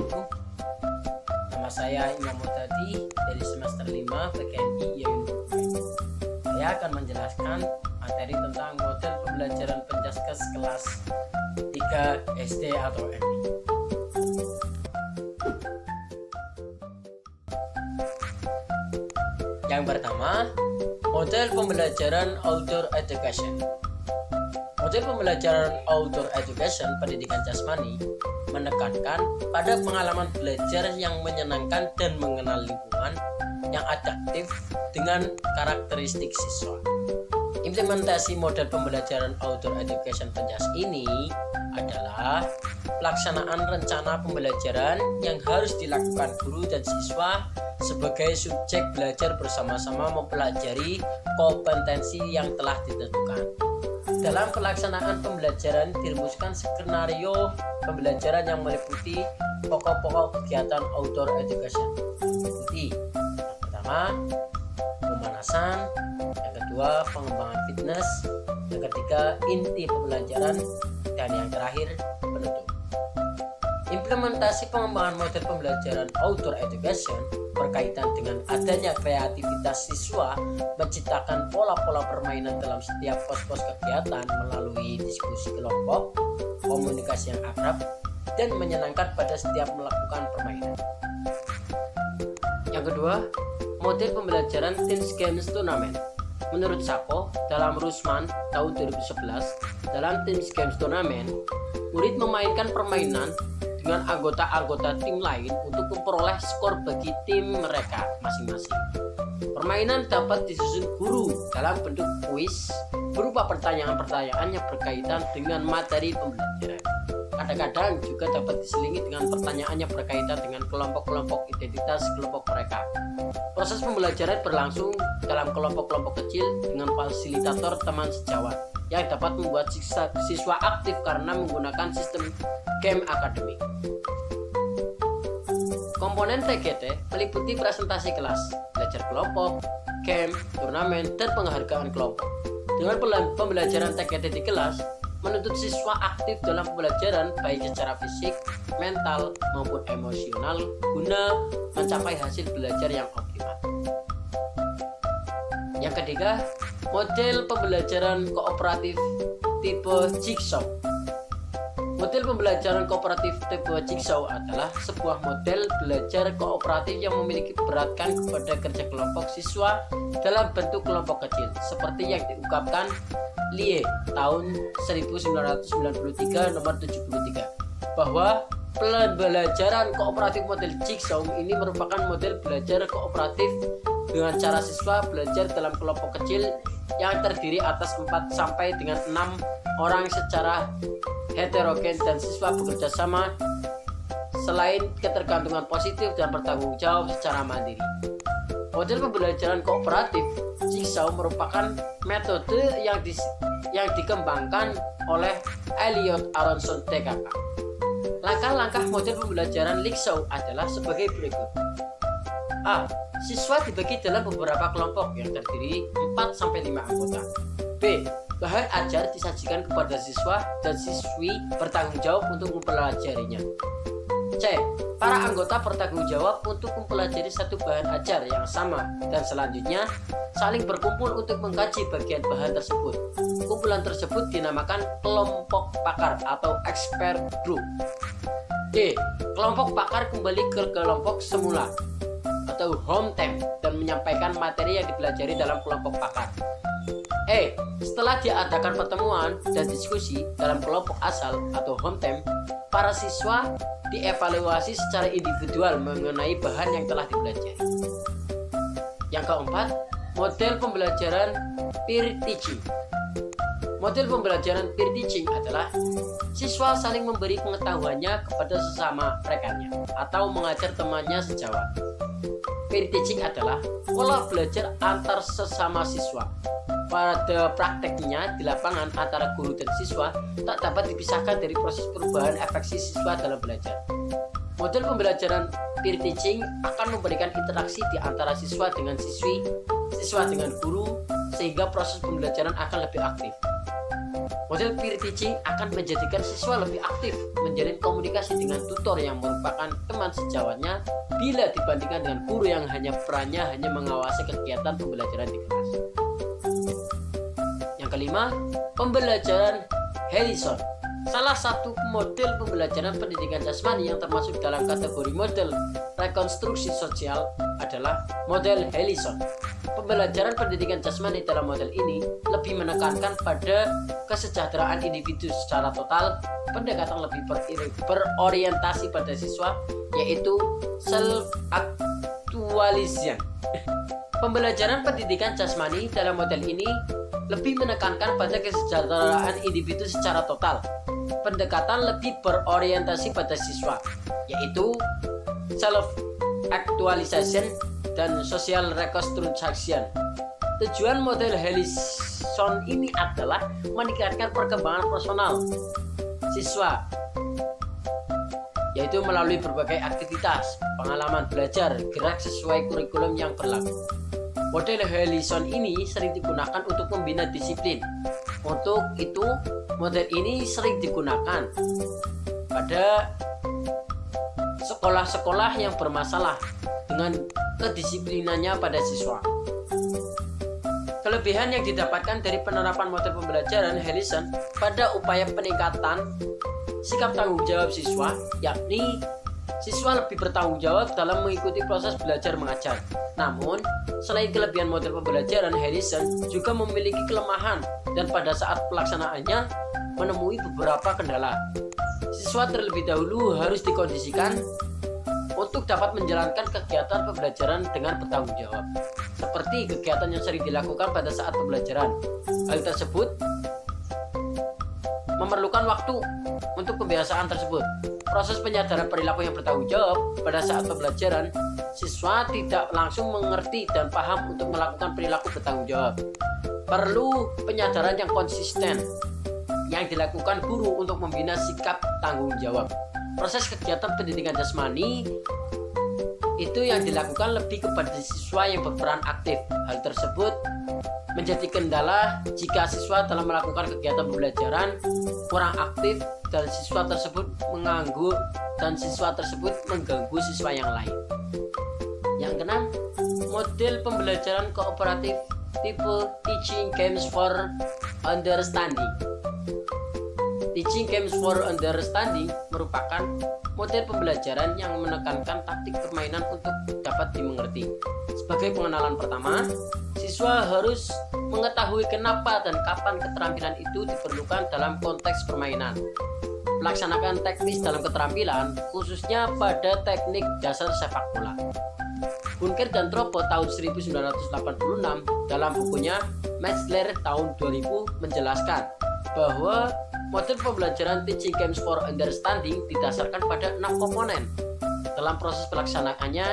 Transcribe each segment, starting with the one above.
Assalamualaikum. Nama saya Imam Mutadi dari semester 5 PKMI Yayun. Saya akan menjelaskan materi tentang model pembelajaran Penjaskes kelas 3 SD atau MI. Yang pertama, model pembelajaran outdoor education. Model pembelajaran outdoor education pendidikan jasmani menekankan pada pengalaman belajar yang menyenangkan dan mengenal lingkungan yang adaptif dengan karakteristik siswa. Implementasi model pembelajaran outdoor education Penjas ini adalah pelaksanaan rencana pembelajaran yang harus dilakukan guru dan siswa sebagai subjek belajar bersama-sama mempelajari kompetensi yang telah ditentukan. Dalam pelaksanaan pembelajaran dirumuskan skenario pembelajaran yang meliputi pokok-pokok kegiatan outdoor education. Seperti yang pertama, pemanasan, yang kedua, pengembangan fitness, yang ketiga, inti pembelajaran, dan yang terakhir, penutup. Implementasi pengembangan model pembelajaran outdoor education berkaitan dengan adanya kreativitas siswa menciptakan pola-pola permainan dalam setiap pos-pos kegiatan melalui diskusi kelompok, komunikasi yang akrab, dan menyenangkan pada setiap melakukan permainan. Yang kedua, model pembelajaran Teams Games Tournament. Menurut Sako, dalam Rusman tahun 2011, dalam Teams Games Tournament, murid memainkan permainan dengan anggota-anggota tim lain untuk memperoleh skor bagi tim mereka masing-masing. Permainan dapat disusun guru dalam bentuk kuis berupa pertanyaan-pertanyaan yang berkaitan dengan materi pembelajaran. Kadang-kadang juga dapat diselingi dengan pertanyaan yang berkaitan dengan kelompok-kelompok identitas kelompok mereka. Proses pembelajaran berlangsung dalam kelompok-kelompok kecil dengan fasilitator teman sejawat yang dapat membuat siswa aktif karena menggunakan sistem game akademik. Komponen TGT meliputi presentasi kelas, belajar kelompok, game, turnamen, dan penghargaan kelompok. Dengan pembelajaran TGT di kelas, menuntut siswa aktif dalam pembelajaran baik secara fisik, mental, maupun emosional guna mencapai hasil belajar yang optimal. Yang ketiga, model pembelajaran kooperatif tipe Jigsaw. Model pembelajaran kooperatif tipe Jigsaw adalah sebuah model belajar kooperatif yang memiliki beratkan kepada kerja kelompok siswa dalam bentuk kelompok kecil, seperti yang diungkapkan Lie tahun 1993 nomor 73, bahwa pembelajaran kooperatif model Jigsaw ini merupakan model belajar kooperatif dengan cara siswa belajar dalam kelompok kecil yang terdiri atas 4 sampai dengan 6 orang secara heterogen dan siswa bekerja sama selain ketergantungan positif dan bertanggung jawab secara mandiri. Model pembelajaran kooperatif Jigsaw merupakan metode yang dikembangkan oleh Elliot Aronson TKK. Langkah-langkah model pembelajaran Jigsaw adalah sebagai berikut. A. Siswa dibagi dalam beberapa kelompok yang terdiri 4-5 anggota. B. Bahan ajar disajikan kepada siswa dan siswi bertanggung jawab untuk mempelajarinya. C. Para anggota bertanggung jawab untuk mempelajari satu bahan ajar yang sama dan selanjutnya saling berkumpul untuk mengkaji bagian bahan tersebut. Kumpulan tersebut dinamakan kelompok pakar atau expert group. D. Kelompok pakar kembali ke kelompok semula atau home time dan menyampaikan materi yang dipelajari dalam kelompok pakar. E. Setelah diadakan pertemuan dan diskusi dalam kelompok asal atau home time, para siswa dievaluasi secara individual mengenai bahan yang telah dipelajari. Yang keempat, model pembelajaran peer teaching. Model pembelajaran peer teaching adalah siswa saling memberi pengetahuannya kepada sesama rekannya atau mengajar temannya sejawat. Peer teaching adalah pola belajar antar sesama siswa. Pada prakteknya di lapangan antara guru dan siswa tak dapat dipisahkan dari proses perubahan efeksi siswa dalam belajar. Model pembelajaran peer teaching akan memberikan interaksi di antara siswa dengan siswi, siswa dengan guru, sehingga proses pembelajaran akan lebih aktif. Model peer teaching akan menjadikan siswa lebih aktif menjalin komunikasi dengan tutor yang merupakan teman sejawatnya bila dibandingkan dengan guru yang perannya hanya mengawasi kegiatan pembelajaran di kelas. Yang kelima, pembelajaran Harrison. Salah satu model pembelajaran pendidikan jasmani yang termasuk dalam kategori model rekonstruksi sosial adalah model Harrison. Pembelajaran pendidikan jasmani dalam model ini lebih menekankan pada kesejahteraan individu secara total, pendekatan lebih berorientasi pada siswa, yaitu self-actualization. Pembelajaran pendidikan jasmani dalam model ini lebih menekankan pada kesejahteraan individu secara total, pendekatan lebih berorientasi pada siswa, yaitu self-actualization dan social reconstruction. Tujuan model Harrison ini adalah meningkatkan perkembangan personal siswa, yaitu melalui berbagai aktivitas, pengalaman belajar, gerak sesuai kurikulum yang berlaku. Model Harrison ini sering digunakan untuk membina disiplin. Untuk itu, model ini sering digunakan pada sekolah-sekolah yang bermasalah dengan kedisiplinannya pada siswa. Kelebihan yang didapatkan dari penerapan model pembelajaran Harrison pada upaya peningkatan sikap tanggung jawab siswa, yakni siswa lebih bertanggung jawab dalam mengikuti proses belajar mengajar. Namun, selain kelebihan model pembelajaran, Harrison juga memiliki kelemahan dan pada saat pelaksanaannya menemui beberapa kendala. Siswa terlebih dahulu harus dikondisikan untuk dapat menjalankan kegiatan pembelajaran dengan bertanggung jawab, seperti kegiatan yang sering dilakukan pada saat pembelajaran. Hal tersebut memerlukan waktu untuk kebiasaan tersebut. Proses penyadaran perilaku yang bertanggung jawab pada saat pembelajaran, siswa tidak langsung mengerti dan paham untuk melakukan perilaku bertanggung jawab. Perlu penyadaran yang konsisten yang dilakukan guru untuk membina sikap tanggung jawab. Proses kegiatan pendidikan jasmani itu yang dilakukan lebih kepada siswa yang berperan aktif. Hal tersebut menjadi kendala jika siswa dalam melakukan kegiatan pembelajaran kurang aktif dan siswa tersebut mengganggu siswa yang lain. Yang keenam, model pembelajaran kooperatif tipe Teaching Games for Understanding. Teaching Games for Understanding merupakan model pembelajaran yang menekankan taktik permainan untuk dapat dimengerti. Sebagai pengenalan pertama, siswa harus mengetahui kenapa dan kapan keterampilan itu diperlukan dalam konteks permainan. Melaksanakan teknis dalam keterampilan, khususnya pada teknik dasar sepak bola. Bunker dan Tropo tahun 1986 dalam bukunya Metzler tahun 2000 menjelaskan bahwa model pembelajaran Teaching Games for Understanding didasarkan pada 6 komponen dalam proses pelaksanaannya,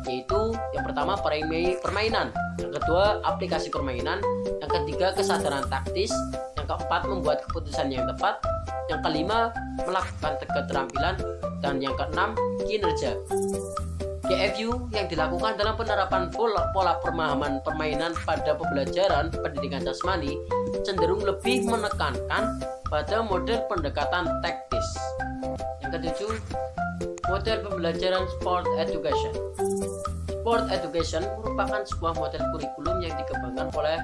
yaitu yang pertama permainan, yang kedua aplikasi permainan, yang ketiga kesadaran taktis, yang keempat membuat keputusan yang tepat, yang kelima melakukan keterampilan, dan yang keenam kinerja. GFU yang dilakukan dalam penerapan pola pemahaman permainan pada pembelajaran pendidikan jasmani cenderung lebih menekankan pada model pendekatan taktis. Yang ketujuh, model pembelajaran Sport Education. Sport Education merupakan sebuah model kurikulum yang dikembangkan oleh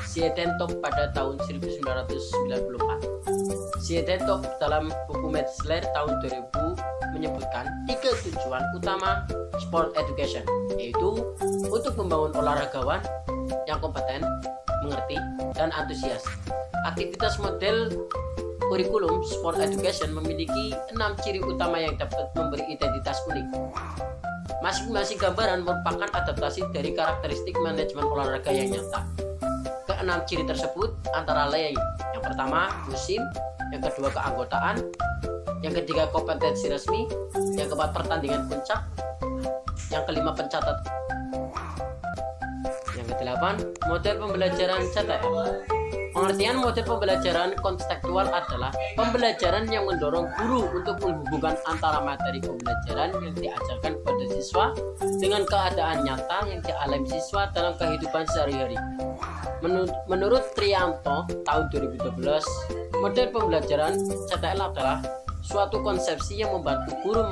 Siedentop pada tahun 1994. Siedentop dalam buku Metzler tahun 2000 menyebutkan 3 tujuan utama Sport Education, yaitu untuk membangun olahragawan yang kompeten, mengerti, dan antusias. Aktivitas model kurikulum Sport Education memiliki 6 ciri utama yang dapat memberi identitas unik. Masing-masing gambaran merupakan adaptasi dari karakteristik manajemen olahraga yang nyata. Keenam ciri tersebut antara lain: yang pertama, musim; yang kedua, keanggotaan; yang ketiga, kompetensi resmi; yang keempat, pertandingan puncak; yang kelima, pencatat; yang kedelapan, model pembelajaran CTL. Pengertian model pembelajaran kontekstual adalah pembelajaran yang mendorong guru untuk menghubungkan antara materi pembelajaran yang diajarkan kepada siswa dengan keadaan nyata yang dialami siswa dalam kehidupan sehari-hari. Menurut Trianto tahun 2012, model pembelajaran CTL adalah suatu konsepsi yang membantu guru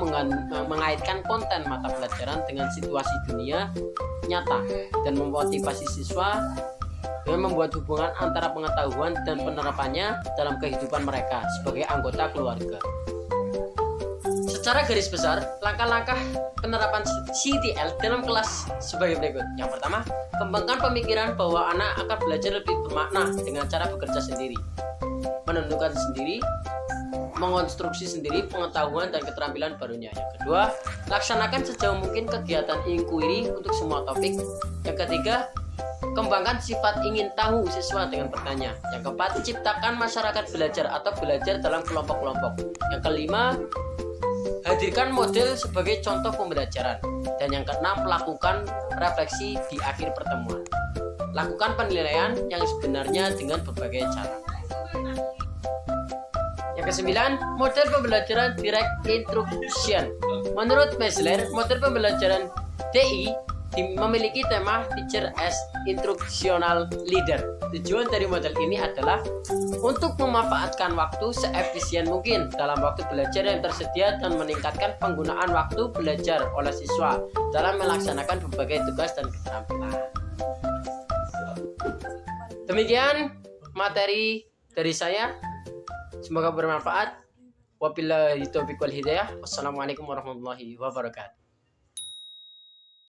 mengaitkan konten mata pelajaran dengan situasi dunia nyata dan memotivasi siswa dengan membuat hubungan antara pengetahuan dan penerapannya dalam kehidupan mereka sebagai anggota keluarga. Secara garis besar, langkah-langkah penerapan CTL dalam kelas sebagai berikut. Yang pertama, kembangkan pemikiran bahwa anak akan belajar lebih bermakna dengan cara bekerja sendiri, menentukan sendiri, mengonstruksi sendiri pengetahuan dan keterampilan barunya. Yang kedua, laksanakan sejauh mungkin kegiatan inquiry untuk semua topik. Yang ketiga, kembangkan sifat ingin tahu siswa dengan bertanya. Yang keempat, ciptakan masyarakat belajar atau belajar dalam kelompok-kelompok. Yang kelima, hadirkan model sebagai contoh pembelajaran. Dan yang keenam, lakukan refleksi di akhir pertemuan. Lakukan penilaian yang sebenarnya dengan berbagai cara. Yang kesembilan, model pembelajaran direct instruction. Menurut Mesler, model pembelajaran DI memiliki tema Teacher as Instructional Leader. Tujuan dari model ini adalah untuk memanfaatkan waktu seefisien mungkin dalam waktu belajar yang tersedia dan meningkatkan penggunaan waktu belajar oleh siswa dalam melaksanakan berbagai tugas dan keterampilan. Demikian materi dari saya. Semoga bermanfaat. Wabillahi taufiq wal hidayah. Wassalamualaikum warahmatullahi wabarakatuh.